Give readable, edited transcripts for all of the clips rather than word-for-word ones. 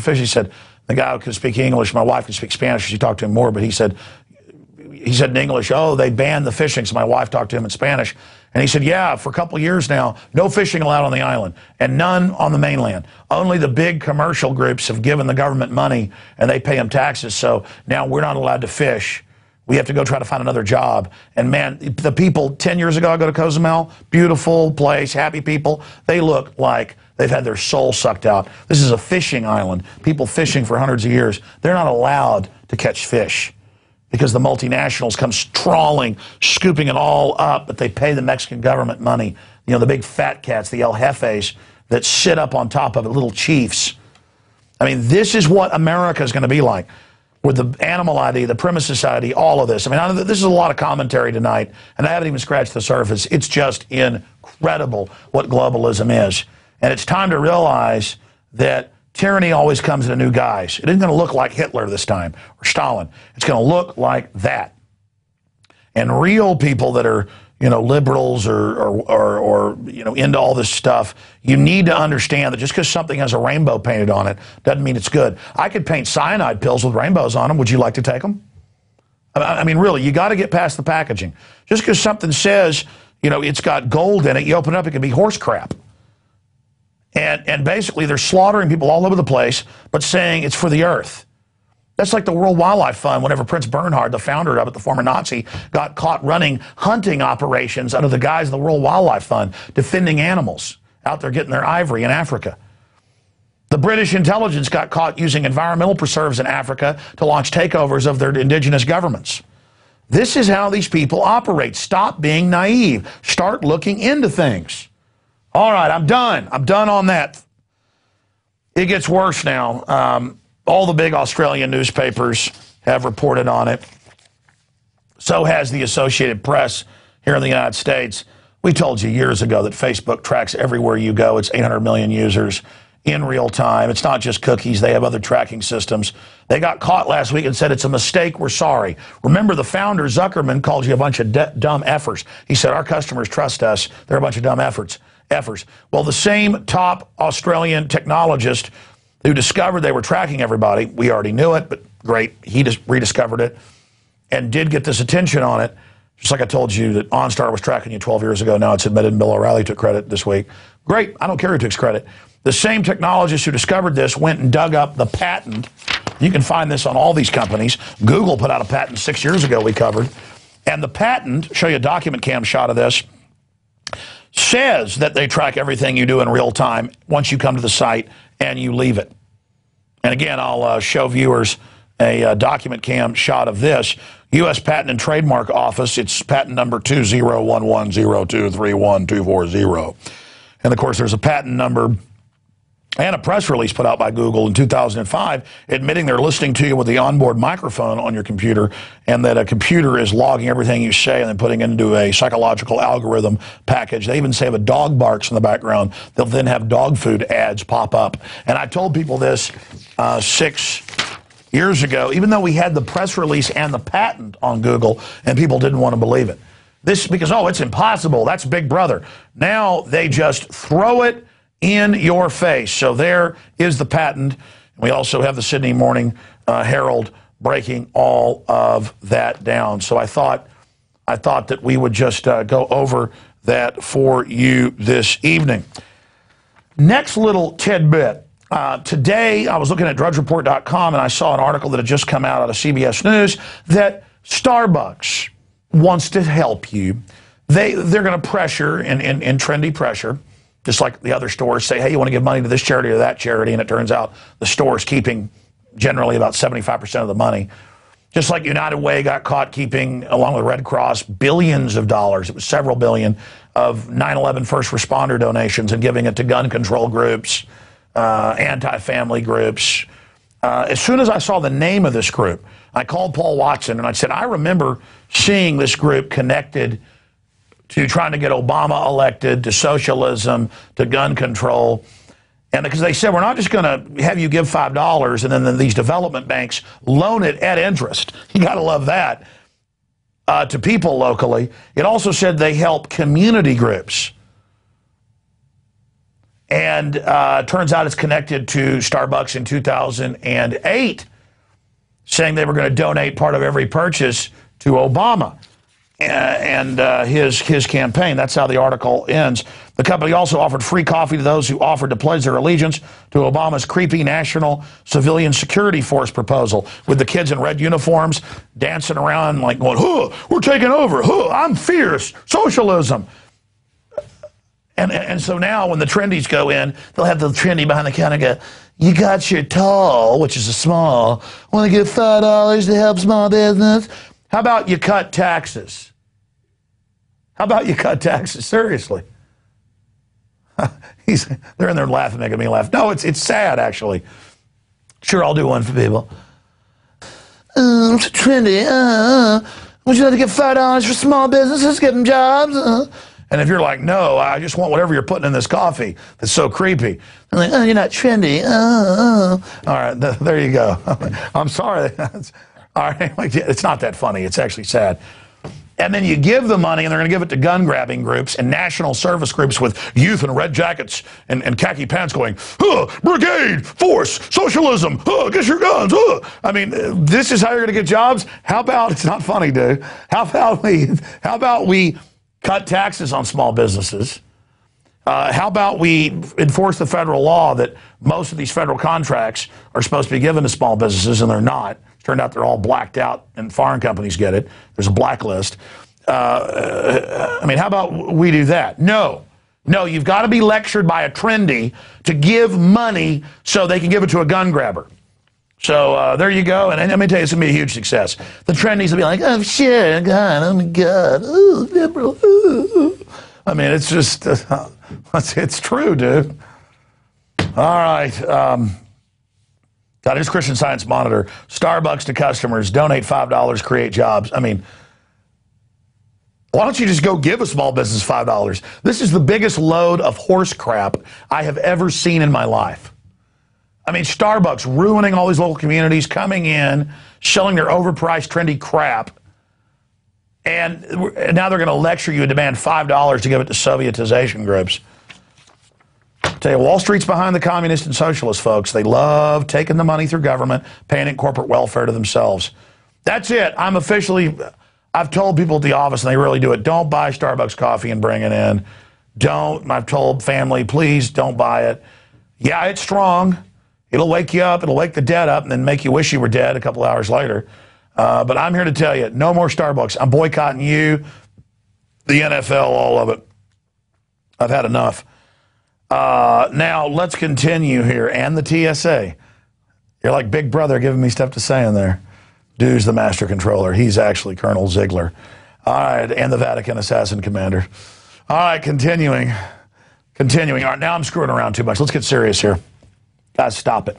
fish. He said, the guy who could speak English, my wife could speak Spanish, she talked to him more, but he said in English, oh, they banned the fishing, so my wife talked to him in Spanish. And he said, yeah, for a couple of years now, no fishing allowed on the island, and none on the mainland. Only the big commercial groups have given the government money, and they pay them taxes, so now we're not allowed to fish. We have to go try to find another job. And man, the people, 10 years ago, I go to Cozumel, beautiful place, happy people. They look like they've had their soul sucked out. This is a fishing island. People fishing for hundreds of years. They're not allowed to catch fish because the multinationals come trawling, scooping it all up, but they pay the Mexican government money. You know, the big fat cats, the El Jefes, that sit up on top of it, little chiefs. I mean, this is what America is going to be like. With the animal ID, the premise society, all of this. I mean, this is a lot of commentary tonight, and I haven't even scratched the surface. It's just incredible what globalism is. And it's time to realize that tyranny always comes in a new guise. It isn't going to look like Hitler this time, or Stalin. It's going to look like that. And real people that are, you know, liberals or you know, into all this stuff, you need to understand that just because something has a rainbow painted on it doesn't mean it's good. I could paint cyanide pills with rainbows on them. Would you like to take them? I mean, really, you got to get past the packaging. Just because something says, you know, it's got gold in it, you open it up, it can be horse crap. And basically, they're slaughtering people all over the place, but saying it's for the earth. That's like the World Wildlife Fund whenever Prince Bernhard, the founder of it, the former Nazi, got caught running hunting operations under the guise of the World Wildlife Fund, defending animals out there getting their ivory in Africa. The British intelligence got caught using environmental preserves in Africa to launch takeovers of their indigenous governments. This is how these people operate. Stop being naive. Start looking into things. All right, I'm done. I'm done on that. It gets worse now. All the big Australian newspapers have reported on it. So has the Associated Press here in the United States. We told you years ago that Facebook tracks everywhere you go. It's 800 million users in real time. It's not just cookies. They have other tracking systems. They got caught last week and said, it's a mistake. We're sorry. Remember, the founder, Zuckerman, called you a bunch of dumb effers. He said, our customers trust us. They're a bunch of dumb effers. Well, the same top Australian technologist who discovered they were tracking everybody, we already knew it, but great, he just rediscovered it and did get this attention on it. Just like I told you that OnStar was tracking you 12 years ago. Now it's admitted, and Bill O'Reilly took credit this week. Great, I don't care who takes credit. The same technologist who discovered this went and dug up the patent. You can find this on all these companies. Google put out a patent 6 years ago we covered. And the patent, show you a document cam shot of this, says that they track everything you do in real time once you come to the site and you leave it. And again, I'll show viewers a document cam shot of this. U.S. Patent and Trademark Office, it's patent number 20110231240. And of course, there's a patent number and a press release put out by Google in 2005 admitting they're listening to you with the onboard microphone on your computer, and that a computer is logging everything you say and then putting it into a psychological algorithm package. They even say if a dog barks in the background, they'll then have dog food ads pop up. And I told people this 6 years ago, even though we had the press release and the patent on Google, and people didn't want to believe it. This because, oh, it's impossible. That's Big Brother. Now they just throw it in your face. So there is the patent. We also have the Sydney Morning Herald breaking all of that down. So I thought that we would just go over that for you this evening. Next little tidbit. Today, I was looking at drudgereport.com, and I saw an article that had just come out of CBS News that Starbucks wants to help you. They're going to pressure, in trendy pressure, just like the other stores say, hey, you want to give money to this charity or that charity, and it turns out the store's keeping generally about 75% of the money. Just like United Way got caught keeping, along with Red Cross, billions of dollars, it was several billion, of 9/11 first responder donations and giving it to gun control groups, anti-family groups. As soon as I saw the name of this group, I called Paul Watson and I said, I remember seeing this group connected to trying to get Obama elected, to socialism, to gun control. And because they said, we're not just going to have you give $5 and then these development banks loan it at interest. You got to love that. To people locally. It also said they help community groups. And turns out it's connected to Starbucks in 2008, saying they were going to donate part of every purchase to Obama and his campaign. That's how the article ends. The company also offered free coffee to those who offered to pledge their allegiance to Obama's creepy National Civilian Security Force proposal, with the kids in red uniforms dancing around like going, huh, we're taking over, huh, I'm fierce, socialism. And so now when the trendies go in, they'll have the trendy behind the counter go, you got your tall, which is a small, want to give $5 to help small business? How about you cut taxes? How about you cut taxes? Seriously. They're in there laughing, making me laugh. No, it's sad, actually. Sure, I'll do one for people. It's trendy. Would you like to get $5 for small businesses, give them jobs? And if you're like, no, I just want whatever you're putting in this coffee that's so creepy. I'm like, oh, you're not trendy. All right, there you go. I'm sorry. All right, it's not that funny. It's actually sad. And then you give the money, and they're going to give it to gun-grabbing groups and national service groups with youth in red jackets and khaki pants going, brigade, force, socialism, get your guns. I mean, this is how you're going to get jobs? How about, it's not funny, dude. How about we cut taxes on small businesses? How about we enforce the federal law that most of these federal contracts are supposed to be given to small businesses, and they're not. Turned out they're all blacked out, and foreign companies get it. There's a blacklist. I mean, how about we do that? No. No, you've got to be lectured by a trendy to give money so they can give it to a gun grabber. So there you go. And let me tell you, it's going to be a huge success. The trendies will be like, oh, shit, God, oh, my God. Ooh, liberal. Ooh. I mean, it's just, it's true, dude. All right. That is Christian Science Monitor. Starbucks to customers, donate $5, create jobs. I mean, why don't you just go give a small business $5? This is the biggest load of horse crap I have ever seen in my life. I mean, Starbucks ruining all these local communities, coming in, selling their overpriced, trendy crap, and now they're going to lecture you and demand $5 to give it to Sovietization groups. Tell you, Wall Street's behind the communists and socialists, folks. They love taking the money through government, paying it corporate welfare to themselves. That's it. I've told people at the office, and they really do it, don't buy Starbucks coffee and bring it in. Don't. I've told family, please don't buy it. Yeah, it's strong. It'll wake you up. It'll wake the dead up and then make you wish you were dead a couple hours later. But I'm here to tell you, no more Starbucks. I'm boycotting you, the NFL, all of it. I've had enough. Now, let's continue here. And the TSA. You're like Big Brother giving me stuff to say in there. Dude's the master controller. He's actually Colonel Ziegler. All right, and the Vatican assassin commander. All right, continuing. All right, now I'm screwing around too much. Let's get serious here. Guys, stop it.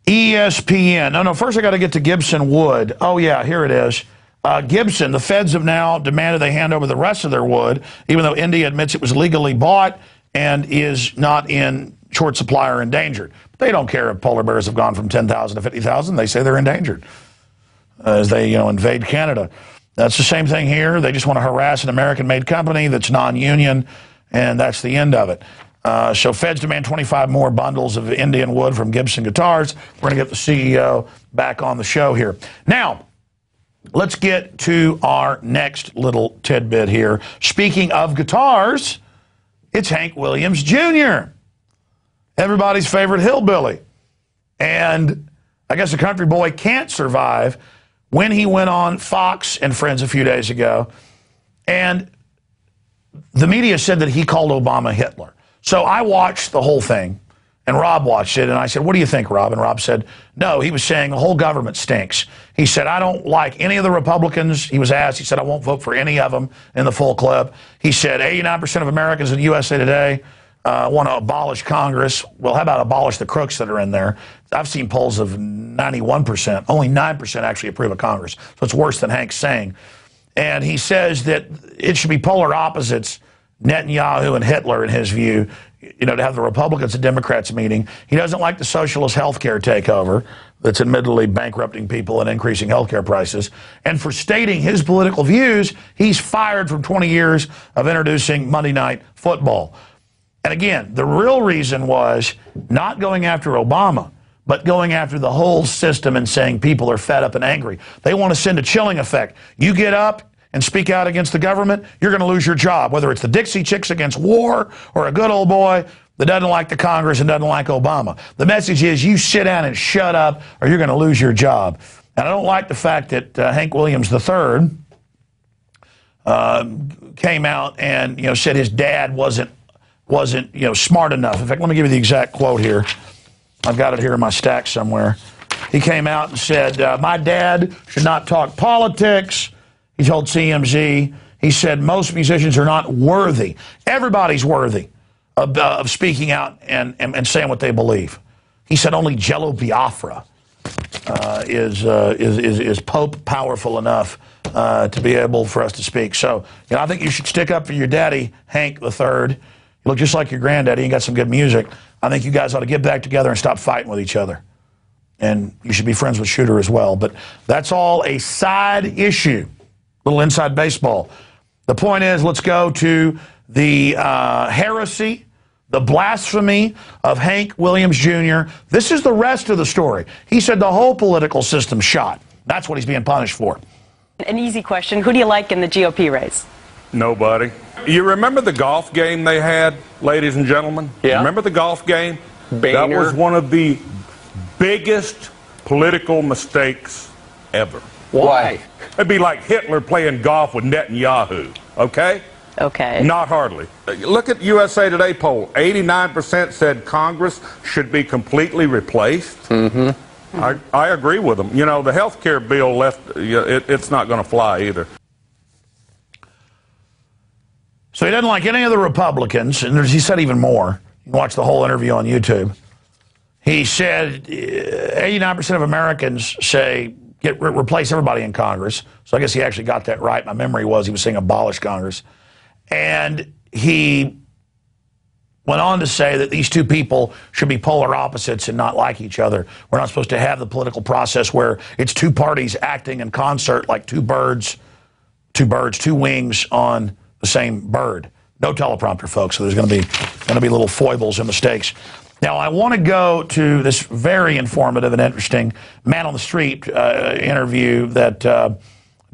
ESPN. No, first I got to get to Gibson wood. Oh, yeah, here it is. Gibson, the feds have now demanded they hand over the rest of their wood, even though India admits it was legally bought and is not in short supply or endangered. But they don't care if polar bears have gone from 10,000 to 50,000. They say they're endangered as they, invade Canada. That's the same thing here. They just want to harass an American-made company that's non-union, and that's the end of it. So feds demand 25 more bundles of Indian wood from Gibson Guitars. We're going to get the CEO back on the show here. Now, let's get to our next little tidbit here. Speaking of guitars, it's Hank Williams Jr., everybody's favorite hillbilly. And I guess a country boy can't survive when he went on Fox and Friends a few days ago, and the media said that he called Obama Hitler. So I watched the whole thing, and Rob watched it, and I said, what do you think, Rob? And Rob said, no, he was saying the whole government stinks. He said, I don't like any of the Republicans. He was asked, he said, I won't vote for any of them in the full clip. He said, 89% of Americans in USA Today want to abolish Congress. Well, how about abolish the crooks that are in there? I've seen polls of 91%. Only 9% actually approve of Congress. So it's worse than Hank's saying. And he says that it should be polar opposites, Netanyahu and Hitler, in his view, to have the Republicans and Democrats meeting. He doesn't like the socialist health care takeover that's admittedly bankrupting people and increasing health care prices. And for stating his political views, he's fired from 20 years of introducing Monday Night Football. And again, the real reason was not going after Obama, but going after the whole system and saying people are fed up and angry. They want to send a chilling effect. You get up and speak out against the government, you're going to lose your job, whether it's the Dixie Chicks against war or a good old boy that doesn't like the Congress and doesn't like Obama. The message is you sit down and shut up or you're going to lose your job. And I don't like the fact that Hank Williams III came out and said his dad wasn't smart enough. In fact, let me give you the exact quote here. I've got it here in my stack somewhere. He came out and said, my dad should not talk politics. He told CMZ, he said most musicians are not worthy. Everybody's worthy of speaking out and saying what they believe. He said only Jello Biafra is Pope powerful enough to be able for us to speak. So, I think you should stick up for your daddy, Hank III. You look just like your granddaddy. You got some good music. I think you guys ought to get back together and stop fighting with each other. And you should be friends with Shooter as well. But that's all a side issue. Little inside baseball. The point is, let's go to the heresy, the blasphemy of Hank Williams Jr. This is the rest of the story. He said the whole political system's shot. That's what he's being punished for. An easy question. Who do you like in the GOP race? Nobody. You remember the golf game they had, ladies and gentlemen? Yeah. Remember the golf game? Boehner. That was one of the biggest political mistakes ever. Why? It'd be like Hitler playing golf with Netanyahu, okay? Okay. Not hardly. Look at USA Today poll. 89% said Congress should be completely replaced. Mm-hmm. I agree with them. The health care bill left, it's not going to fly either. So he doesn't like any of the Republicans, and he said even more. You can watch the whole interview on YouTube. He said 89% of Americans say replace everybody in Congress. So I guess he actually got that right. My memory was he was saying abolish Congress. And he went on to say that these two people should be polar opposites and not like each other. We're not supposed to have the political process where it's two parties acting in concert like two wings on the same bird. No teleprompter, folks, so there's going to be little foibles and mistakes. Now, I want to go to this very informative and interesting man on the street interview that Darren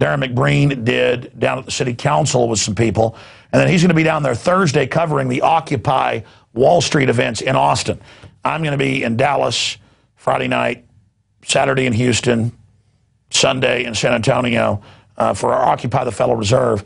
McBreen did down at the city council with some people. And then he's going to be down there Thursday covering the Occupy Wall Street events in Austin. I'm going to be in Dallas Friday night, Saturday in Houston, Sunday in San Antonio for our Occupy the Federal Reserve.